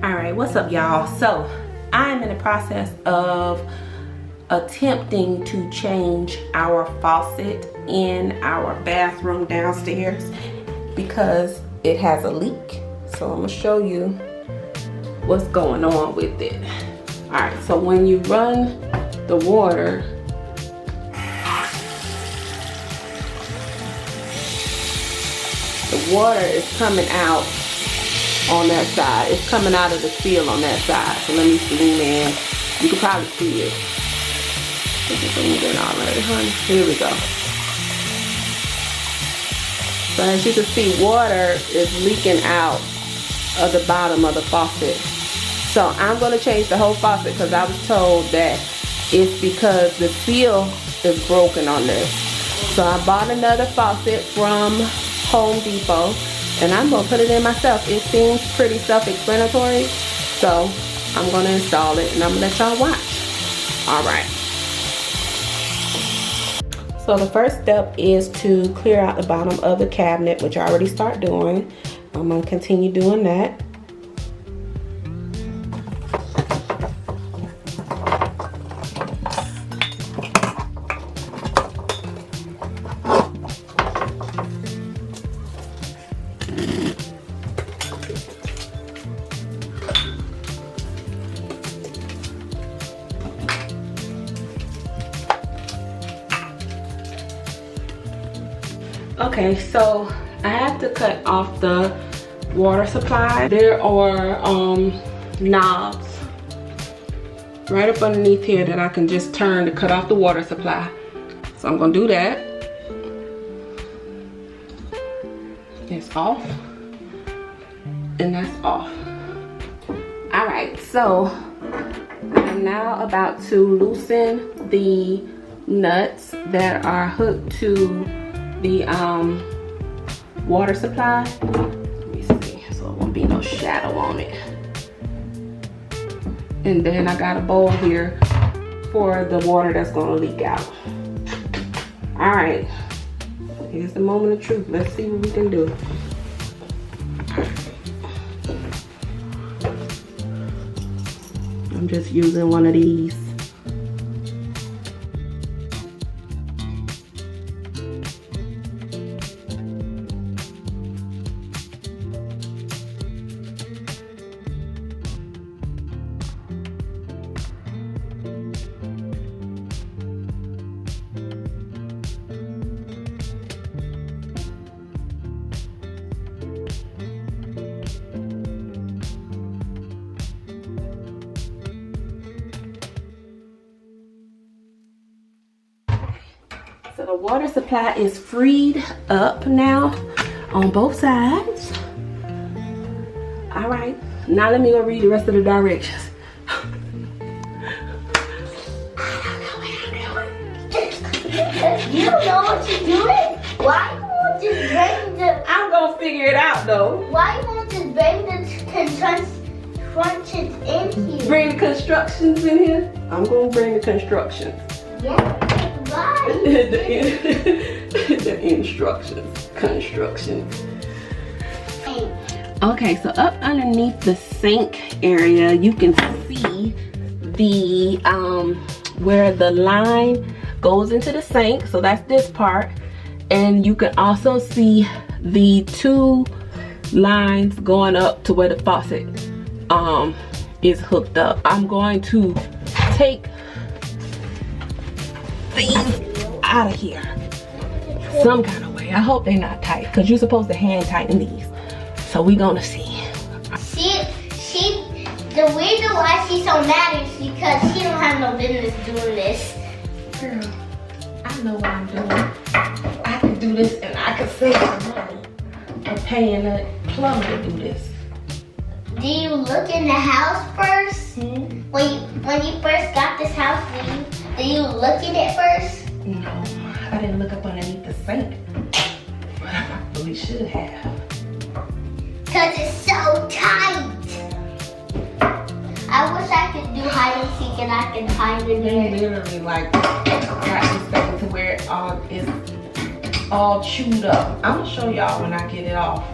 Alright, what's up y'all? So I'm in the process of attempting to change our faucet in our bathroom downstairs because it has a leak. So I'm gonna show you what's going on with it. Alright, so when you run the water, the water is coming out on that side. It's coming out of the seal on that side. So let me zoom in. You can probably see it. Zoomed in already, honey. Here we go. So as you can see, water is leaking out of the bottom of the faucet. So I'm going to change the whole faucet because I was told that it's because the seal is broken on this. So I bought another faucet from Home Depot. And I'm going to put it in myself. It seems pretty self-explanatory. So I'm going to install it and I'm going to let y'all watch. Alright. So the first step is to clear out the bottom of the cabinet, which I already started doing. I'm going to continue doing that. Okay, so I have to cut off the water supply. There are knobs right up underneath here that I can just turn to cut off the water supply. So I'm gonna do that. It's off, and that's off. All right, so I'm now about to loosen the nuts that are hooked to the water supply. Let me see, so it won't be no shadow on it. And then I got a bowl here for the water that's gonna leak out. All right, here's the moment of truth. Let's see what we can do. I'm just using one of these. So the water supply is freed up now on both sides. All right, now let me go read the rest of the directions. You don't know what you're doing? Why you won't just bring the... I'm gonna figure it out though. Why you won't just bring the constructions in here? Bring the constructions in here? I'm gonna bring the constructions. Yeah, why? The instructions, constructions. Okay, so up underneath the sink area, you can see the where the line goes into the sink. So that's this part, and you can also see the two lines going up to where the faucet is hooked up. I'm going to take these out of here some kind of way. I hope they're not tight because you're supposed to hand tighten these. So we're gonna see. The reason why she's so mad is because she don't have no business doing this. Girl, I know what I'm doing. I can do this and I can save some money of paying a plumber to do this. Do you look in the house first? When you first got this house, did you look in it first? No, I didn't look up underneath the sink, but I probably should have. Cause it's so tight. I wish I could do hide and seek and I can hide in They there. literally like got this thing to where it all is all chewed up. I'm gonna show y'all when I get it off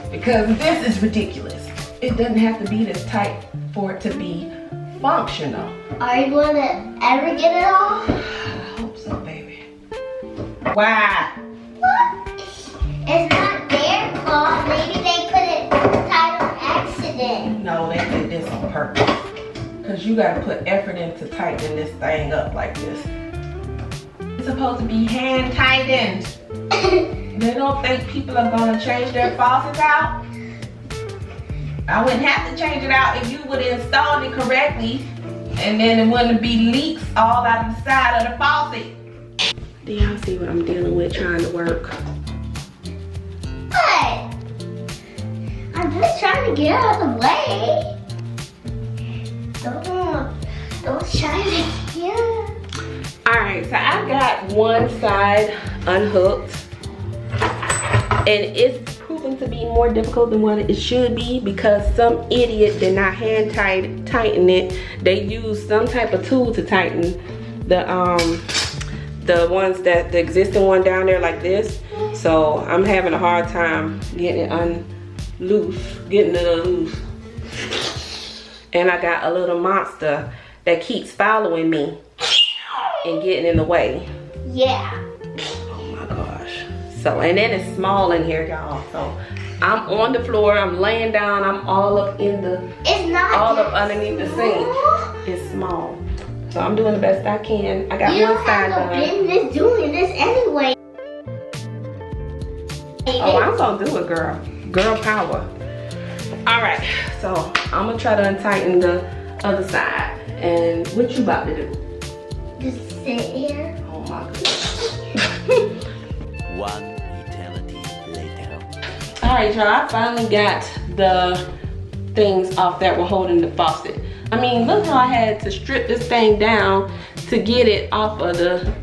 because this is ridiculous. it doesn't have to be this tight for it to be functional. Are you going to ever get it off? I hope so, baby. Why? What? It's not their fault. Maybe they put it tight on accident. No, they did this on purpose. Because you got to put effort into tightening this thing up like this. It's supposed to be hand tightened. They don't think people are going to change their faucets out? I wouldn't have to change it out if you would have installed it correctly, and then it wouldn't be leaks all out of the side of the faucet. Do y'all see what I'm dealing with trying to work? What? I'm just trying to get out of the way. Don't try to get. Alright, so I got one side unhooked, and it's proven to be more difficult than what it should be because some idiot did not hand tighten it. They used some type of tool to tighten the ones that the existing one down there like this. So I'm having a hard time getting it loose. And I got a little monster that keeps following me and getting in the way. Yeah. Oh my gosh. So, and then it's small in here, y'all. So I'm on the floor, I'm laying down, I'm all up in the, all up underneath the sink. It's small. So I'm doing the best I can. I got one side done. You don't have no business doing this anyway. Oh, I'm gonna do it, girl. Girl power. All right, so I'm gonna try to untighten the other side. And what you about to do? Just sit here. Oh my goodness. One eternity later. All right, y'all, I finally got the things off that were holding the faucet. I mean, look how I had to strip this thing down to get it off of the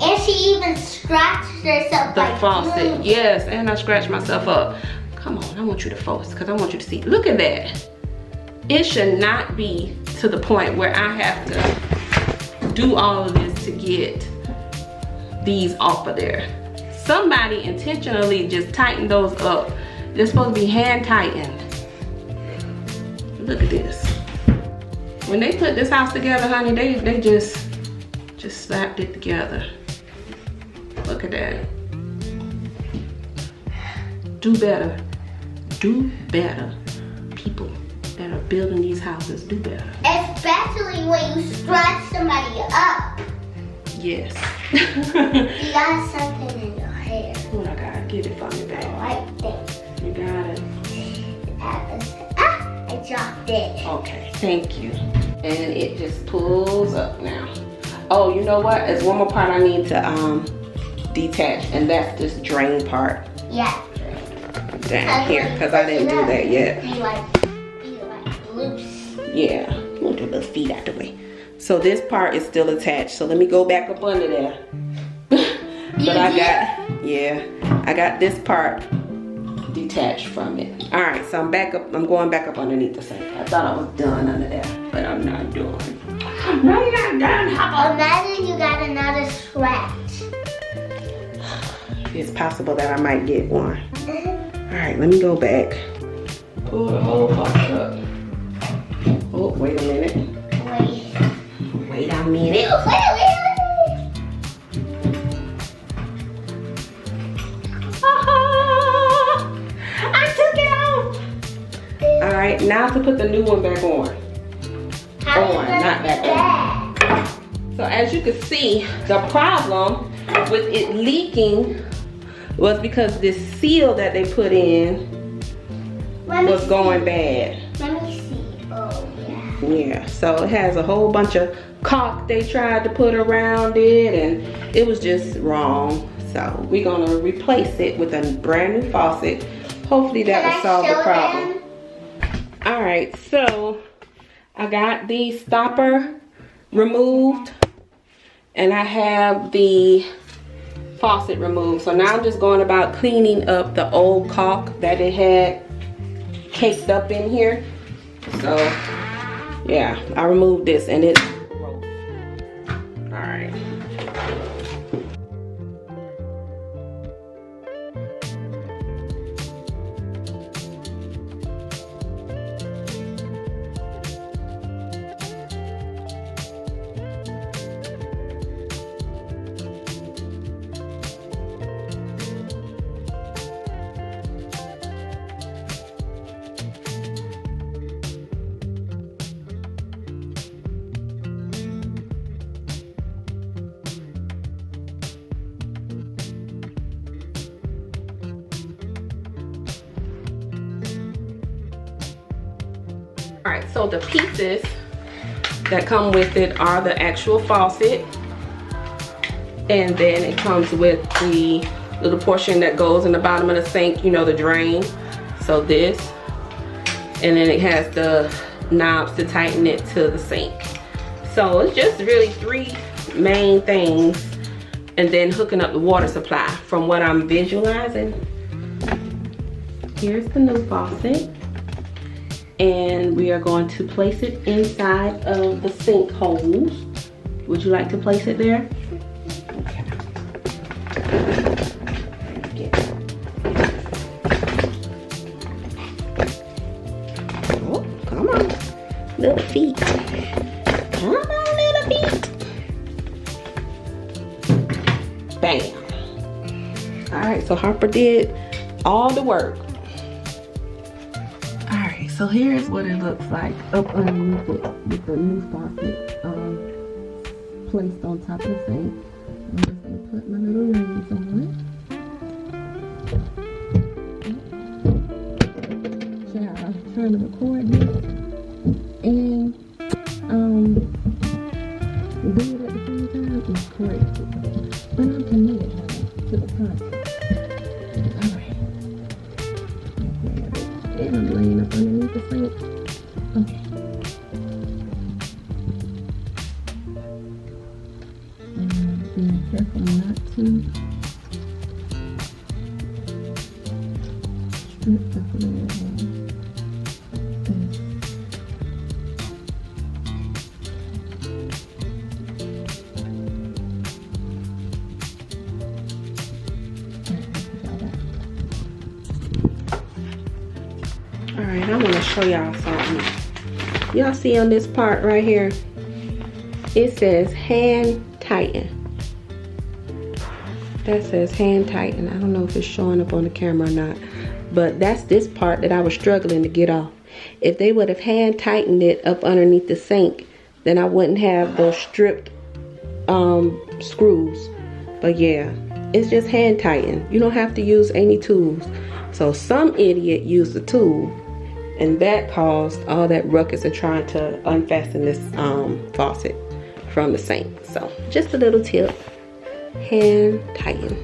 And she even scratched herself the like faucet. glue. Yes, and I scratched myself up. Come on, I want you to focus because I want you to see. Look at that. It should not be to the point where I have to do all of this to get these off of there. Somebody intentionally just tightened those up. They're supposed to be hand tightened. Look at this. When they put this house together, honey, they just slapped it together. Look at that. Do better. Do better. People that are building these houses, do better. Especially when you scratch somebody up. Yes. You got something in your hair. Oh my God, get it for me, babe. Right there. You got it. I dropped it. Okay, thank you. And it just pulls up now. Oh, you know what? There's one more part I need to detach, and that's this drain part Yeah. down here, because I didn't do that yet. Be like loose. Yeah, we'll do those feet out the way. So this part is still attached. So let me go back up under there. But I got this part detached from it. All right, so I'm going back up underneath the sink. I thought I was done under there, but I'm not done. No, you're not done, Hopper. Imagine you got another scratch. It's possible that I might get one. All right, let me go back. Pull the whole box up. Oh, wait a minute. Wait a minute. Wait. I took it off. All right, now to put the new one back on. Not back on. So as you can see, the problem with it leaking was because this seal that they put in was going bad. Let me see. Oh, yeah. Yeah, so it has a whole bunch of caulk they tried to put around it, and it was just wrong. So we're gonna replace it with a brand new faucet. Hopefully that will solve the problem. All right, so I got the stopper removed and I have the faucet removed. So now I'm just going about cleaning up the old caulk that it had caked up in here. So yeah, I removed this and it's gross. All right. All right, so the pieces that come with it are the actual faucet, and then it comes with the little portion that goes in the bottom of the sink, you know, the drain. So this, and then it has the knobs to tighten it to the sink. So it's just really 3 main things, and then hooking up the water supply from what I'm visualizing. Here's the new faucet, and we are going to place it inside of the sink holes. Would you like to place it there? Okay. Oh, come on, little feet. Come on, little feet. Bam. All right, so Harper did all the work. So here's what it looks like up underneath it with the new faucet placed on top of the sink. I'm just going to put my little rings on it. I'm trying to record this and do it at the same time is crazy. But I'm committed to the content. And I'm laying up underneath the sink. Okay. Being careful not to strip the flare. Alright, I want to show y'all something. Y'all see on this part right here, it says hand tighten. That says hand tighten. I don't know if it's showing up on the camera or not, but that's this part that I was struggling to get off. If they would have hand tightened it up underneath the sink, then I wouldn't have those stripped screws. But yeah, it's just hand tighten. You don't have to use any tools. So some idiot used a tool, and that caused all that ruckus of trying to unfasten this faucet from the sink. So just a little tip, hand tighten.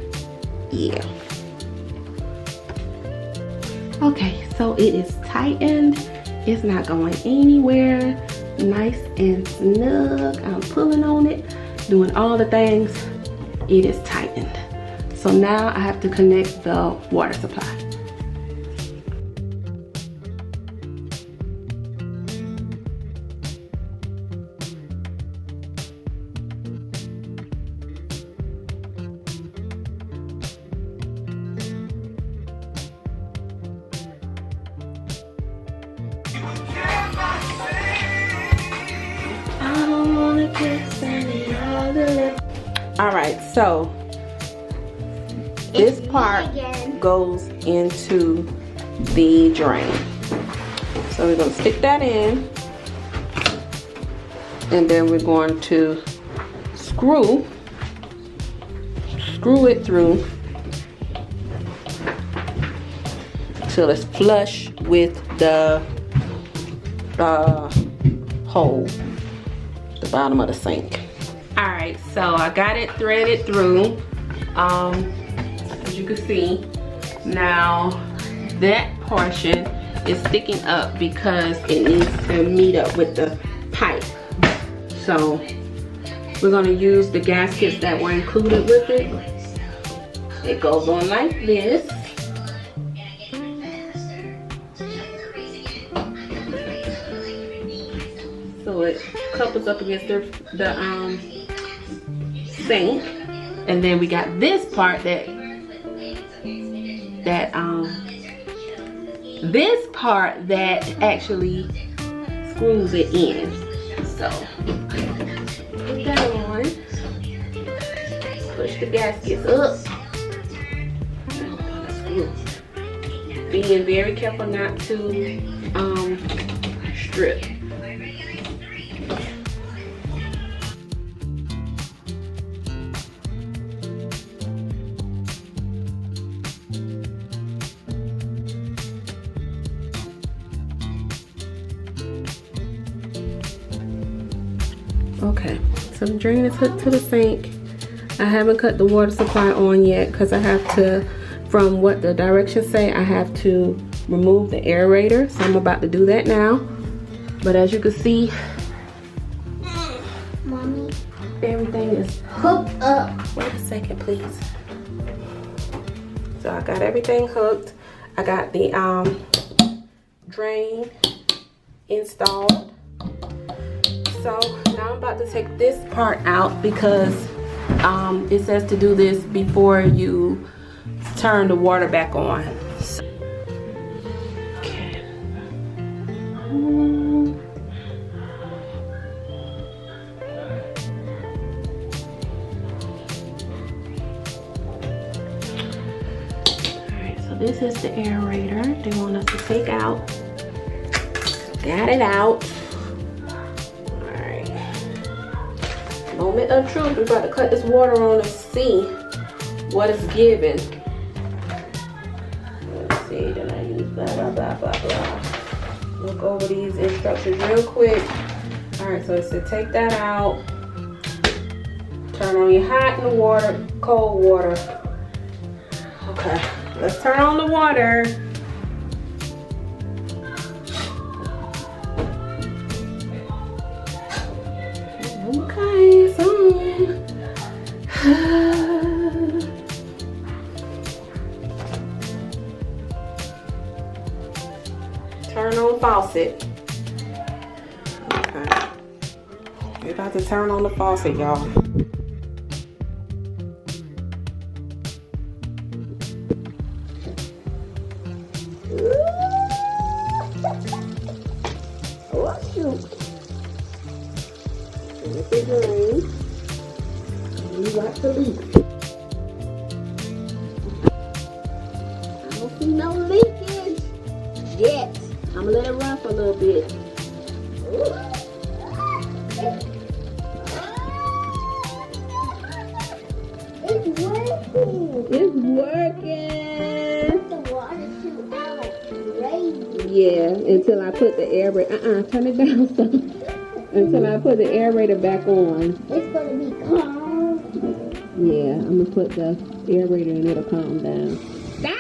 Yeah. Okay, so it is tightened. It's not going anywhere. Nice and snug. I'm pulling on it, doing all the things. It is tightened. So now I have to connect the water supply. Alright, so this part goes into the drain. So we're going to stick that in, and then we're going to screw it through till it's flush with the hole, the bottom of the sink. Alright, so I got it threaded through, as you can see. Now that portion is sticking up because it needs to meet up with the pipe. So we're going to use the gaskets that were included with it. It goes on like this. So it couples up against the sink, and then we got this part that actually screws it in. So put that on, push the gaskets up, being very careful not to strip. Okay, so the drain is hooked to the sink. I haven't cut the water supply on yet because I have to, from what the directions say, I have to remove the aerator. So I'm about to do that now. But as you can see, Mommy, everything is hooked up. Wait a second, please. So I got everything hooked. I got the drain installed. So now I'm about to take this part out because it says to do this before you turn the water back on. So, okay. Alright, so this is the aerator they want us to take out. Got it out. Moment of truth. We're about to cut this water on and see what it's giving. Let's see. Then I use blah blah blah blah blah. Look over these instructions real quick. All right. So it said take that out. Turn on your hot and water, cold water. Okay. Let's turn on the water. Okay, so turn on faucet. Okay. We're about to turn on the faucet, y'all. Oh, shoot. With the drain, you got the leak. I don't see no leakage yet. I'm gonna let it run for a little bit. It's working. It's working. The water shoot out like crazy. Yeah, until I put the aerator. Turn it down some. Until I put the aerator back on. It's gonna be calm. Yeah, I'm gonna put the aerator and it'll calm down. Stop!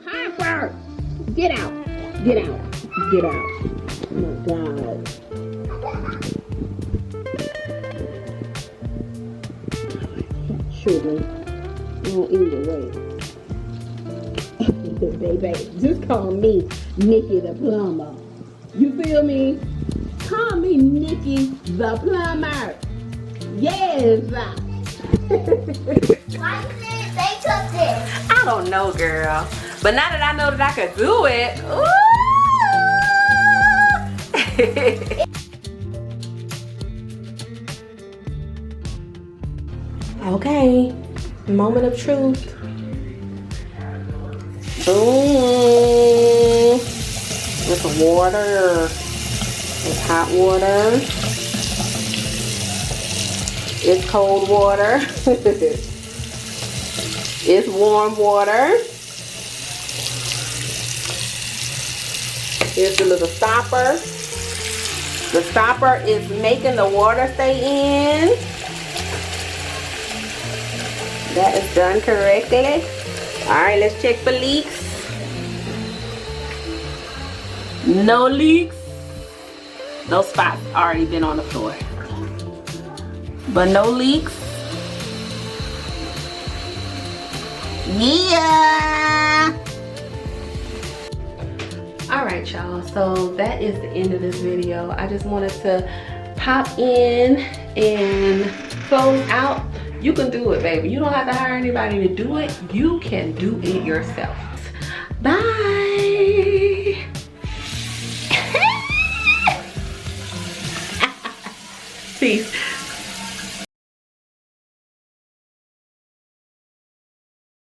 Harper! Get out! Get out! Get out! Oh my God. Children, on either way. Baby, just call me Nikki the plumber. You feel me? Call me Nikki the plumber. Yes. Why did they took this? I don't know, girl. But now that I know that I could do it, ooh. Okay, moment of truth. Boom. With the water. It's hot water. It's cold water. It's warm water. Here's the little stopper. The stopper is making the water stay in. That is done correctly. Alright, let's check for leaks. No leaks. Those spots already been on the floor. But no leaks. Yeah. Alright, y'all. So that is the end of this video. I just wanted to pop in and close out. You can do it, baby. You don't have to hire anybody to do it. You can do it yourself. Bye. Peace.